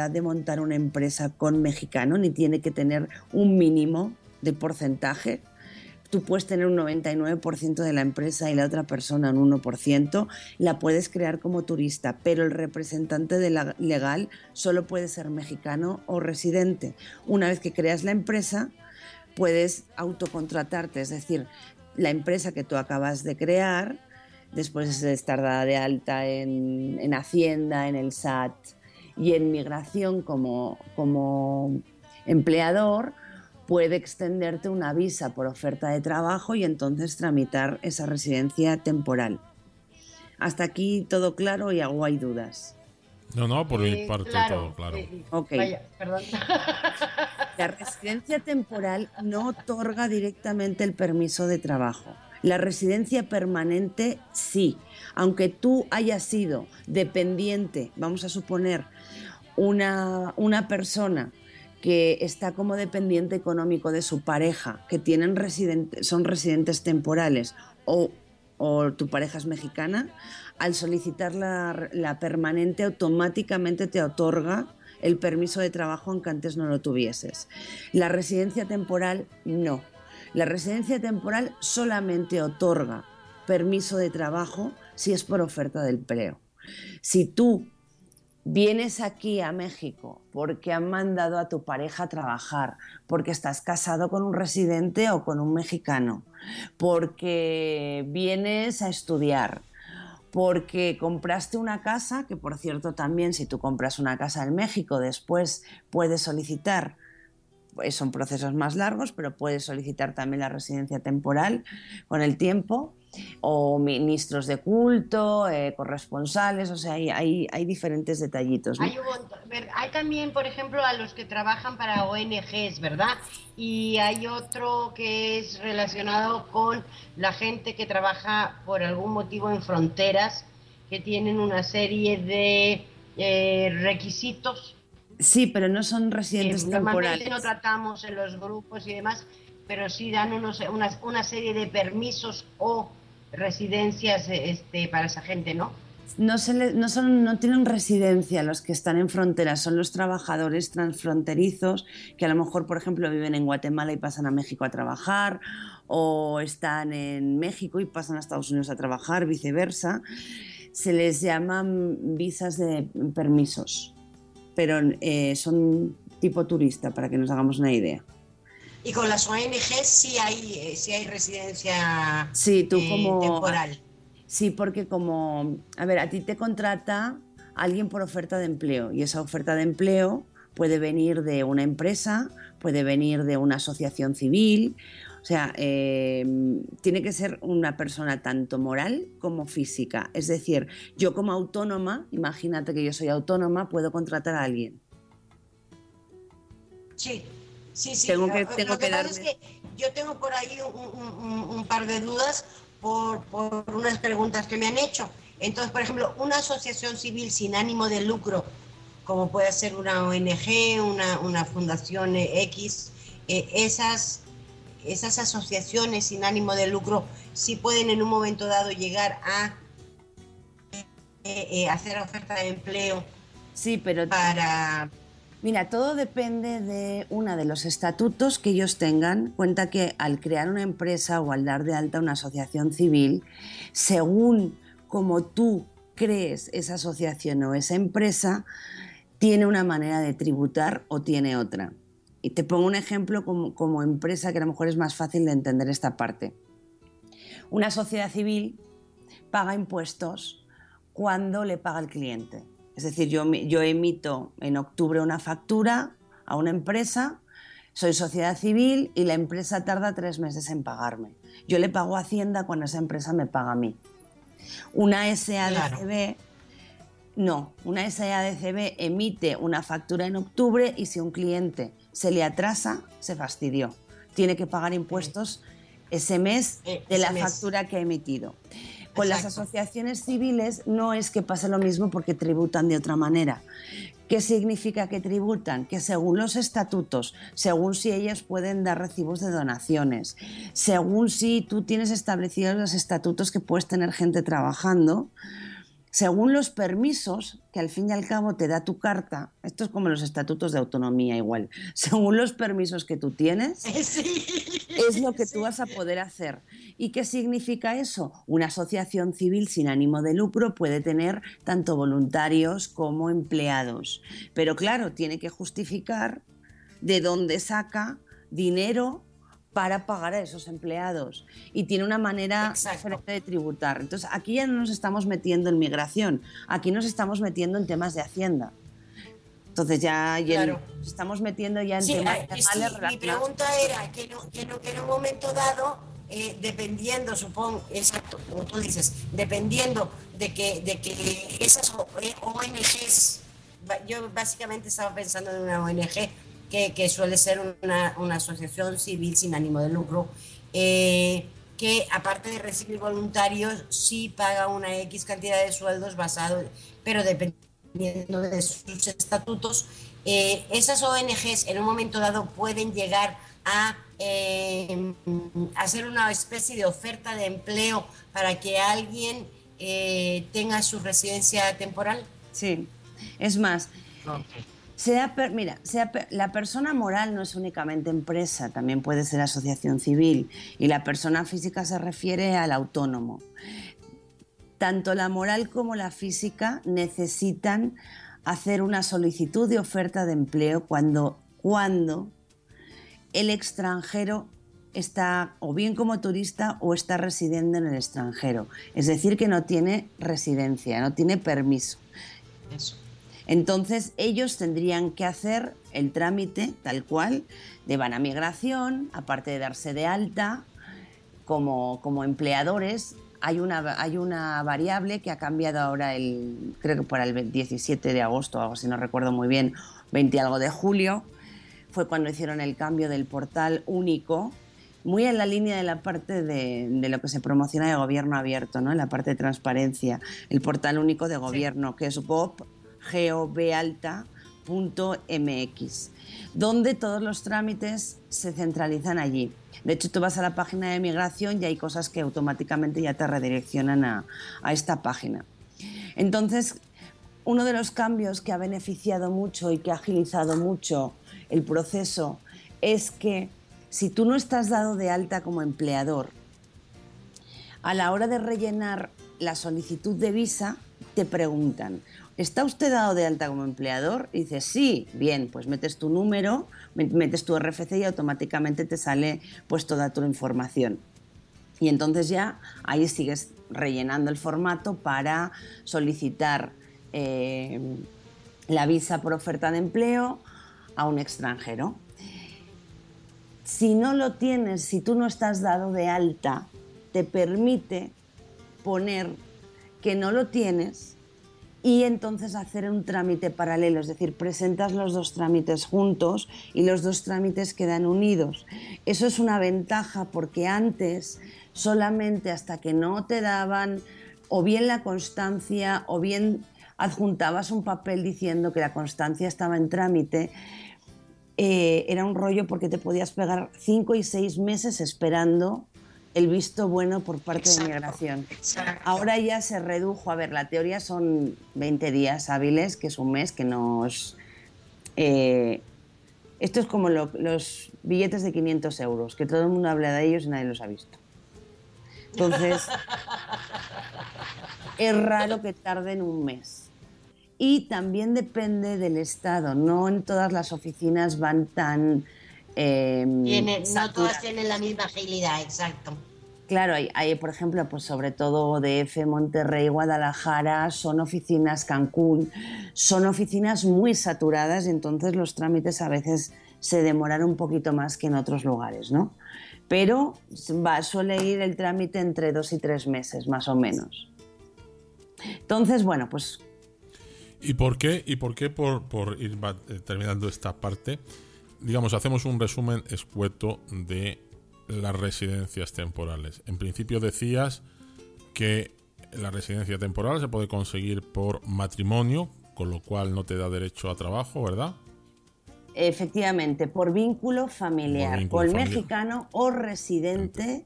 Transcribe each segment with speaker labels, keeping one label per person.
Speaker 1: de montar una empresa con mexicano, ni tiene que tener un mínimo de porcentaje. Tú puedes tener un 99% de la empresa y la otra persona un 1%, la puedes crear como turista, pero el representante legal solo puede ser mexicano o residente. Una vez que creas la empresa, puedes autocontratarte, es decir, la empresa que tú acabas de crear, después de estar dada de alta en Hacienda, en el SAT y en Migración como empleador, puede extenderte una visa por oferta de trabajo y entonces tramitar esa residencia temporal. Hasta aquí todo claro y algo hay dudas.
Speaker 2: No, por mi parte
Speaker 3: claro,
Speaker 2: todo claro.
Speaker 1: Ok.
Speaker 3: Vaya, perdón.
Speaker 1: La residencia temporal no otorga directamente el permiso de trabajo. La residencia permanente sí, aunque tú hayas sido dependiente, vamos a suponer, una persona que está como dependiente económico de su pareja, que son residentes temporales, o tu pareja es mexicana, al solicitar la permanente automáticamente te otorga el permiso de trabajo aunque antes no lo tuvieses. La residencia temporal no. La residencia temporal solamente otorga permiso de trabajo si es por oferta de empleo. Si tú vienes aquí a México porque han mandado a tu pareja a trabajar, porque estás casado con un residente o con un mexicano, porque vienes a estudiar, porque compraste una casa, que por cierto también si tú compras una casa en México después puedes solicitar, pues son procesos más largos, pero puedes solicitar también la residencia temporal con el tiempo, o ministros de culto, corresponsales, o sea, hay diferentes detallitos, ¿no?
Speaker 3: Hay también, por ejemplo, a los que trabajan para ONGs, ¿verdad? Y hay otro que es relacionado con la gente que trabaja por algún motivo en fronteras, que tienen una serie de requisitos.
Speaker 1: Sí, pero no son residentes temporales.
Speaker 3: Normalmente no tratamos en los grupos y demás, pero sí dan una serie de permisos o residencias para esa gente, ¿no?
Speaker 1: No tienen residencia los que están en fronteras, son los trabajadores transfronterizos que a lo mejor, por ejemplo, viven en Guatemala y pasan a México a trabajar, o están en México y pasan a Estados Unidos a trabajar, viceversa. Se les llaman visas de permisos, pero son tipo turista, para que nos hagamos una idea.
Speaker 3: Y con las ONG sí hay residencia
Speaker 1: sí, tú como
Speaker 3: temporal.
Speaker 1: Sí, porque a ver, a ti te contrata alguien por oferta de empleo y esa oferta de empleo puede venir de una empresa, puede venir de una asociación civil, o sea, tiene que ser una persona tanto moral como física. Es decir, yo como autónoma, imagínate que yo soy autónoma, puedo contratar a alguien.
Speaker 3: Sí.
Speaker 1: Tengo
Speaker 3: Lo que
Speaker 1: que
Speaker 3: pasa es que yo tengo por ahí un par de dudas por unas preguntas que me han hecho. Entonces, por ejemplo, una asociación civil sin ánimo de lucro, como puede ser una ONG, una fundación X, esas asociaciones sin ánimo de lucro sí pueden en un momento dado llegar a hacer oferta de empleo.
Speaker 1: Sí, pero
Speaker 3: para...
Speaker 1: Mira, todo depende de uno de los estatutos que ellos tengan. Cuenta que al crear una empresa o al dar de alta una asociación civil, según como tú crees esa asociación o esa empresa, tiene una manera de tributar o tiene otra. Y te pongo un ejemplo como empresa que a lo mejor es más fácil de entender esta parte. Una sociedad civil paga impuestos cuando le paga al cliente. Es decir, yo emito en octubre una factura a una empresa, soy sociedad civil y la empresa tarda 3 meses en pagarme. Yo le pago a Hacienda cuando esa empresa me paga a mí. Una SADCB, no, una SADCB emite una factura en octubre y si un cliente se le atrasa, se fastidió. Tiene que pagar impuestos ese mes de la factura que ha emitido. Con las asociaciones civiles no es que pase lo mismo porque tributan de otra manera. ¿Qué significa que tributan? Que según los estatutos, según si ellas pueden dar recibos de donaciones, según si tú tienes establecidos los estatutos que puedes tener gente trabajando, según los permisos, que al fin y al cabo te da tu carta, esto es como los estatutos de autonomía igual, según los permisos que tú tienes,
Speaker 3: Sí,
Speaker 1: es lo que
Speaker 3: sí.
Speaker 1: tú vas a poder hacer. ¿Y qué significa eso? Una asociación civil sin ánimo de lucro puede tener tanto voluntarios como empleados, pero claro, tiene que justificar de dónde saca dinero para pagar a esos empleados y tiene una manera diferente de tributar. Entonces, aquí ya no nos estamos metiendo en migración, aquí nos estamos metiendo en temas de Hacienda. Entonces ya
Speaker 3: Claro.
Speaker 1: nos estamos metiendo ya en
Speaker 3: Sí,
Speaker 1: temas
Speaker 3: sí,
Speaker 1: legales
Speaker 3: mi pregunta era que en un momento dado, dependiendo, supongo, exacto, como tú dices, dependiendo de que esas ONGs, yo básicamente estaba pensando en una ONG que suele ser una asociación civil sin ánimo de lucro, que aparte de recibir voluntarios, sí paga una X cantidad de sueldos basado, pero dependiendo de sus estatutos. Esas ONGs en un momento dado pueden llegar a hacer una especie de oferta de empleo para que alguien tenga su residencia temporal.
Speaker 1: Sí, es más, mira, la persona moral no es únicamente empresa, también puede ser asociación civil, y la persona física se refiere al autónomo. Tanto la moral como la física necesitan hacer una solicitud de oferta de empleo cuando el extranjero está o bien como turista o está residiendo en el extranjero. Es decir, que no tiene residencia, no tiene permiso.
Speaker 3: Eso.
Speaker 1: Entonces ellos tendrían que hacer el trámite tal cual, van a migración, aparte de darse de alta como empleadores. Hay una variable que ha cambiado ahora, creo que para el 17 de agosto, algo así, no recuerdo muy bien, 20 y algo de julio, fue cuando hicieron el cambio del portal único, muy en la línea de la parte de lo que se promociona de gobierno abierto, ¿no? En la parte de transparencia, el portal único de gobierno, sí, que es gov.mx, donde todos los trámites se centralizan allí. De hecho, tú vas a la página de migración y hay cosas que automáticamente ya te redireccionan a esta página. Entonces, uno de los cambios que ha beneficiado mucho y que ha agilizado mucho el proceso es que si tú no estás dado de alta como empleador, a la hora de rellenar la solicitud de visa, te preguntan: ¿está usted dado de alta como empleador? Y dices, sí, bien, pues metes tu número, metes tu RFC y automáticamente te sale pues toda tu información. Y entonces ya ahí sigues rellenando el formato para solicitar la visa por oferta de empleo a un extranjero. Si no lo tienes, si tú no estás dado de alta, te permite poner que no lo tienes y entonces hacer un trámite paralelo, es decir, presentas los dos trámites juntos y los dos trámites quedan unidos. Eso es una ventaja porque antes solamente hasta que no te daban o bien la constancia o bien adjuntabas un papel diciendo que la constancia estaba en trámite, era un rollo porque te podías pegar 5 y 6 meses esperando el visto bueno por parte de migración.
Speaker 3: Exacto.
Speaker 1: Ahora ya se redujo, a ver, la teoría son 20 días hábiles, que es un mes, que nos... esto es como los billetes de 500 euros, que todo el mundo habla de ellos y nadie los ha visto. Entonces, es raro que tarden un mes. Y también depende del estado, no en todas las oficinas van tan...
Speaker 3: no todas tienen la misma agilidad, exacto.
Speaker 1: Claro, hay, por ejemplo, pues sobre todo DF, Monterrey, Guadalajara, son oficinas, Cancún, son oficinas muy saturadas y entonces los trámites a veces se demoran un poquito más que en otros lugares, ¿no? Pero suele ir el trámite entre 2 y 3 meses, más o menos. Entonces, bueno, pues...
Speaker 2: ¿Y por qué por ir terminando esta parte, digamos, hacemos un resumen escueto de las residencias temporales? En principio decías que la residencia temporal se puede conseguir por matrimonio, con lo cual no te da derecho a trabajo, ¿verdad?
Speaker 1: Efectivamente, por vínculo familiar, o el mexicano o residente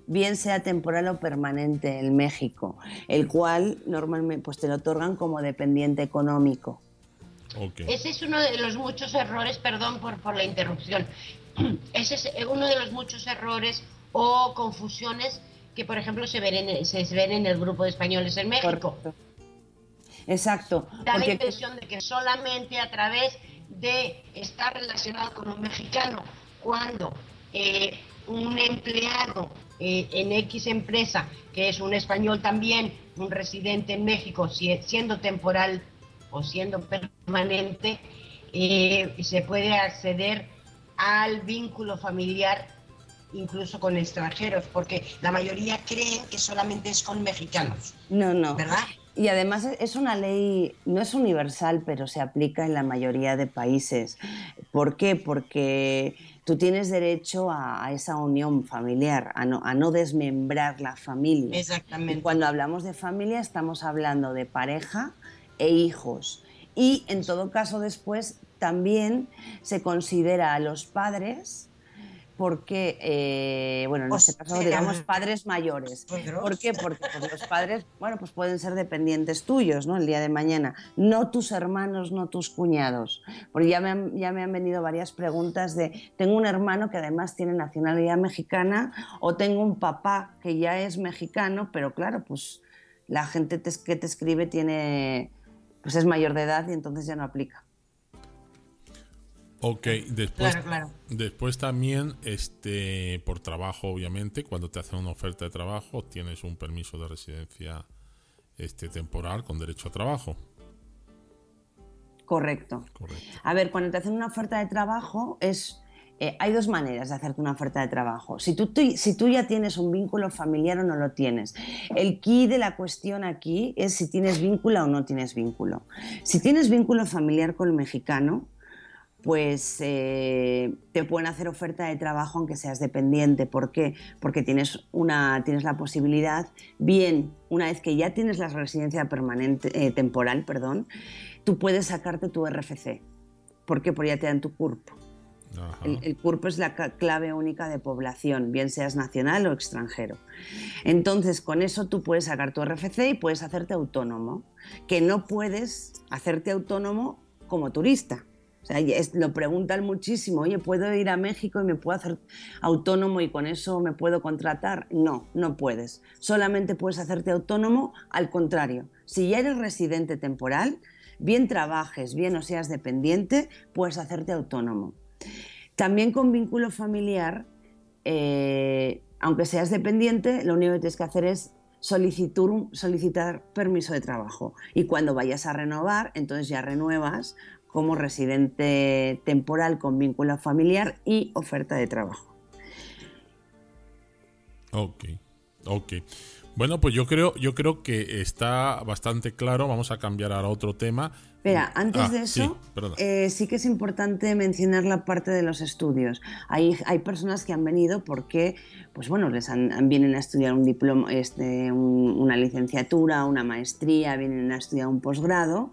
Speaker 1: bien sea temporal o permanente en México, el cual normalmente pues te lo otorgan como dependiente económico.
Speaker 2: Okay.
Speaker 3: Ese es uno de los muchos errores, perdón por la interrupción, ese es uno de los muchos errores o confusiones que, por ejemplo, se ven en el grupo de españoles en México.
Speaker 1: Correcto. Exacto.
Speaker 3: Da la impresión de que solamente a través de estar relacionado con un mexicano, cuando un empleado en X empresa, que es un español también, un residente en México, siendo temporal o siendo permanente, se puede acceder al vínculo familiar incluso con extranjeros, porque la mayoría creen que solamente es con mexicanos.
Speaker 1: No.
Speaker 3: ¿Verdad?
Speaker 1: Y además es una ley, no es universal, pero se aplica en la mayoría de países. ¿Por qué? Porque tú tienes derecho a esa unión familiar, a no desmembrar la familia.
Speaker 3: Exactamente.
Speaker 1: Y cuando hablamos de familia estamos hablando de pareja e hijos. Y en todo caso después también se considera a los padres, porque, bueno, en este caso, digamos, padres mayores. ¿Por qué? Porque pues, los padres, bueno, pues pueden ser dependientes tuyos, ¿no? El día de mañana. No tus hermanos, no tus cuñados. Porque ya me han venido varias preguntas de, tengo un hermano que además tiene nacionalidad mexicana, o tengo un papá que ya es mexicano, pero claro, pues la gente que te escribe pues es mayor de edad y entonces ya no aplica.
Speaker 2: Ok, después,
Speaker 3: claro.
Speaker 2: Después también, por trabajo, obviamente, cuando te hacen una oferta de trabajo, tienes un permiso de residencia temporal con derecho a trabajo.
Speaker 1: Correcto. A ver, cuando te hacen una oferta de trabajo hay dos maneras de hacerte una oferta de trabajo. Si tú ya tienes un vínculo familiar o no lo tienes. El quid de la cuestión aquí es si tienes vínculo o no tienes vínculo. Si tienes vínculo familiar con el mexicano, pues te pueden hacer oferta de trabajo aunque seas dependiente. ¿Por qué? Porque tienes la posibilidad, bien, una vez que ya tienes la residencia temporal, tú puedes sacarte tu RFC. ¿Por qué? Porque ya te dan tu CURP. El CURP es la clave única de población, bien seas nacional o extranjero. Entonces, con eso tú puedes sacar tu RFC y puedes hacerte autónomo, que no puedes hacerte autónomo como turista. O sea, lo preguntan muchísimo, oye, ¿puedo ir a México y me puedo hacer autónomo y con eso me puedo contratar? No, no puedes. Solamente puedes hacerte autónomo, al contrario. Si ya eres residente temporal, bien trabajes, bien o seas dependiente, puedes hacerte autónomo. También con vínculo familiar, aunque seas dependiente, lo único que tienes que hacer es solicitar permiso de trabajo. Y cuando vayas a renovar, entonces ya renuevas como residente temporal con vínculo familiar y oferta de trabajo.
Speaker 2: Ok. Bueno, pues yo creo que está bastante claro. Vamos a cambiar ahora a otro tema.
Speaker 1: Espera, antes de eso, sí que es importante mencionar la parte de los estudios. Hay personas que han venido porque, pues bueno, vienen a estudiar un diploma, una licenciatura, una maestría, vienen a estudiar un posgrado.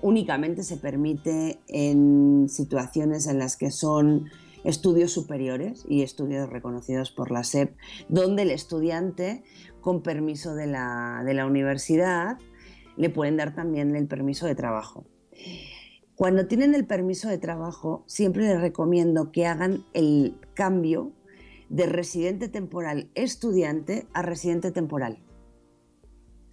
Speaker 1: Únicamente se permite en situaciones en las que son estudios superiores y estudios reconocidos por la SEP, donde el estudiante, con permiso de la universidad, le pueden dar también el permiso de trabajo. Cuando tienen el permiso de trabajo, siempre les recomiendo que hagan el cambio de residente temporal estudiante a residente temporal.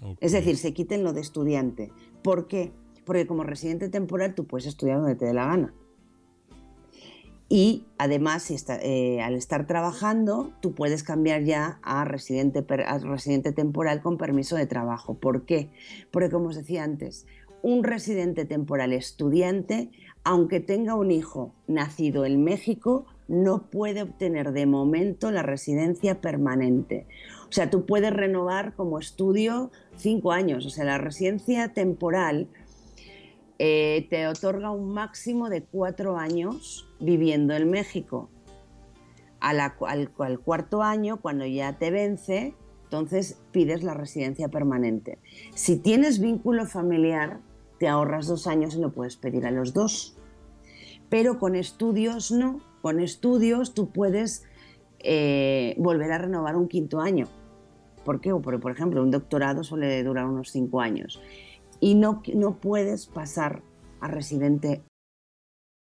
Speaker 1: Okay. Es decir, se quiten lo de estudiante. ¿Por qué? Porque como residente temporal tú puedes estudiar donde te dé la gana. Y además, al estar trabajando, tú puedes cambiar ya a residente temporal con permiso de trabajo. ¿Por qué? Porque, como os decía antes, un residente temporal estudiante, aunque tenga un hijo nacido en México, no puede obtener de momento la residencia permanente. O sea, tú puedes renovar como estudio 5 años. O sea, la residencia temporal te otorga un máximo de 4 años viviendo en México. Al 4.º año, cuando ya te vence, entonces pides la residencia permanente. Si tienes vínculo familiar, te ahorras 2 años y lo puedes pedir a los 2. Pero con estudios no. Con estudios tú puedes volver a renovar un quinto año. ¿Por qué? Porque, por ejemplo, un doctorado suele durar unos 5 años y no puedes pasar a residente